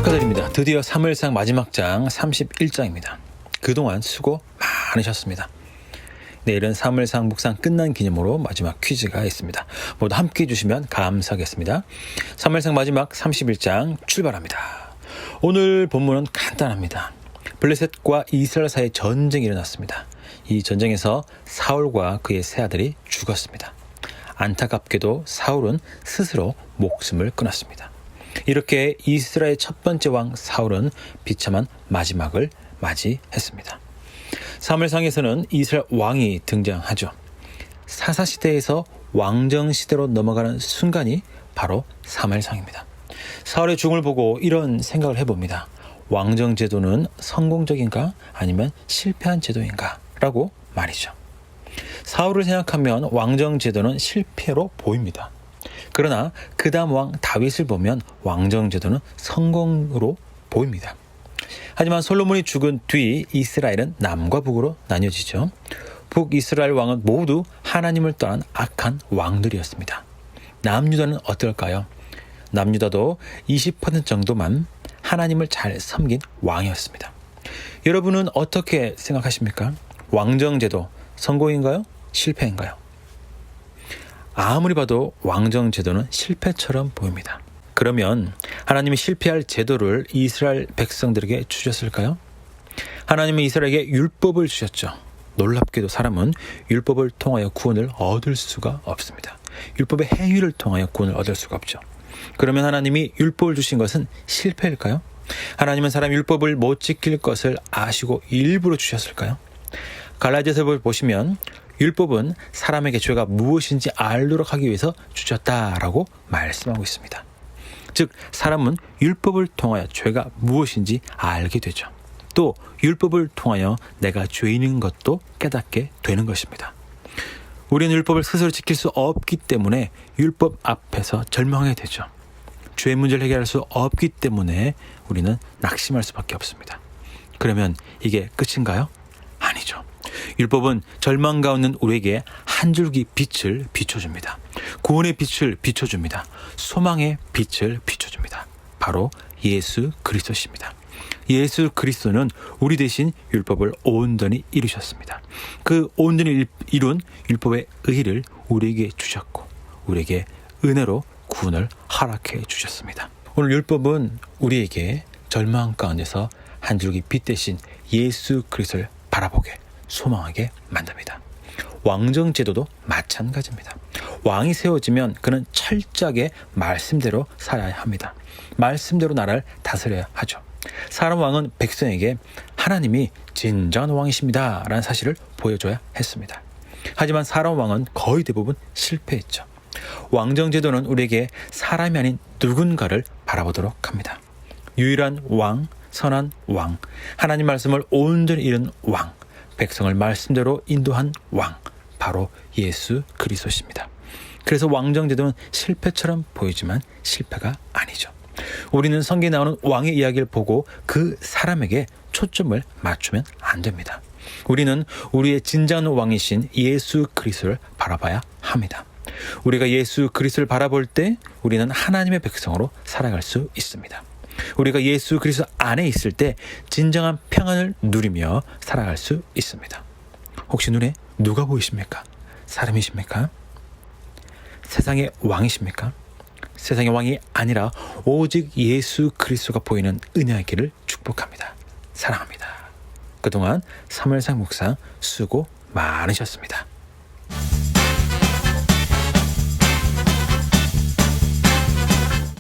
축하드립니다. 드디어 사무엘상 마지막 장 31장입니다. 그동안 수고 많으셨습니다. 내일은 사무엘상 묵상 끝난 기념으로 마지막 퀴즈가 있습니다. 모두 함께 해주시면 감사하겠습니다. 사무엘상 마지막 31장 출발합니다. 오늘 본문은 간단합니다. 블레셋과 이스라엘 사이에 전쟁이 일어났습니다. 이 전쟁에서 사울과 그의 세 아들이 죽었습니다. 안타깝게도 사울은 스스로 목숨을 끊었습니다. 이렇게 이스라엘 첫 번째 왕 사울은 비참한 마지막을 맞이했습니다. 사무엘상에서는 이스라엘 왕이 등장하죠. 사사시대에서 왕정시대로 넘어가는 순간이 바로 사무엘상입니다. 사울의 죽음을 보고 이런 생각을 해봅니다. 왕정제도는 성공적인가 아니면 실패한 제도인가 라고 말이죠. 사울을 생각하면 왕정제도는 실패로 보입니다. 그러나 그 다음 왕 다윗을 보면 왕정제도는 성공으로 보입니다. 하지만 솔로몬이 죽은 뒤 이스라엘은 남과 북으로 나뉘어지죠. 북이스라엘 왕은 모두 하나님을 떠난 악한 왕들이었습니다. 남유다는 어떨까요? 남유다도 20% 정도만 하나님을 잘 섬긴 왕이었습니다. 여러분은 어떻게 생각하십니까? 왕정제도 성공인가요? 실패인가요? 아무리 봐도 왕정제도는 실패처럼 보입니다. 그러면 하나님이 실패할 제도를 이스라엘 백성들에게 주셨을까요? 하나님은 이스라엘에게 율법을 주셨죠. 놀랍게도 사람은 율법을 통하여 구원을 얻을 수가 없습니다. 율법의 행위를 통하여 구원을 얻을 수가 없죠. 그러면 하나님이 율법을 주신 것은 실패일까요? 하나님은 사람 율법을 못 지킬 것을 아시고 일부러 주셨을까요? 갈라디아서를 보시면 율법은 사람에게 죄가 무엇인지 알도록 하기 위해서 주셨다라고 말씀하고 있습니다. 즉 사람은 율법을 통하여 죄가 무엇인지 알게 되죠. 또 율법을 통하여 내가 죄인인 것도 깨닫게 되는 것입니다. 우리는 율법을 스스로 지킬 수 없기 때문에 율법 앞에서 절망하게 되죠. 죄의 문제를 해결할 수 없기 때문에 우리는 낙심할 수밖에 없습니다. 그러면 이게 끝인가요? 아니죠. 율법은 절망 가운데 있는 우리에게 한 줄기 빛을 비춰줍니다. 구원의 빛을 비춰줍니다. 소망의 빛을 비춰줍니다. 바로 예수 그리스도십니다. 예수 그리스도는 우리 대신 율법을 온전히 이루셨습니다. 그 온전히 이룬 율법의 의를 우리에게 주셨고 우리에게 은혜로 구원을 허락해 주셨습니다. 오늘 율법은 우리에게 절망 가운데서 한 줄기 빛 대신 예수 그리스도를 바라보게 소망하게 만듭니다. 왕정제도도 마찬가지입니다. 왕이 세워지면 그는 철저하게 말씀대로 살아야 합니다. 말씀대로 나라를 다스려야 하죠. 사람 왕은 백성에게 하나님이 진정한 왕이십니다 라는 사실을 보여줘야 했습니다. 하지만 사람 왕은 거의 대부분 실패했죠. 왕정제도는 우리에게 사람이 아닌 누군가를 바라보도록 합니다. 유일한 왕, 선한 왕, 하나님 말씀을 온전히 이룬 왕, 백성을 말씀대로 인도한 왕, 바로 예수 그리스도십니다. 그래서 왕정제도는 실패처럼 보이지만 실패가 아니죠. 우리는 성경에 나오는 왕의 이야기를 보고 그 사람에게 초점을 맞추면 안 됩니다. 우리는 우리의 진정한 왕이신 예수 그리스도를 바라봐야 합니다. 우리가 예수 그리스도를 바라볼 때 우리는 하나님의 백성으로 살아갈 수 있습니다. 우리가 예수 그리스도 안에 있을 때 진정한 평안을 누리며 살아갈 수 있습니다. 혹시 눈에 누가 보이십니까? 사람이십니까? 세상의 왕이십니까? 세상의 왕이 아니라 오직 예수 그리스도가 보이는 은혜의 길을 축복합니다. 사랑합니다. 그동안 사무엘상 묵상 수고 많으셨습니다.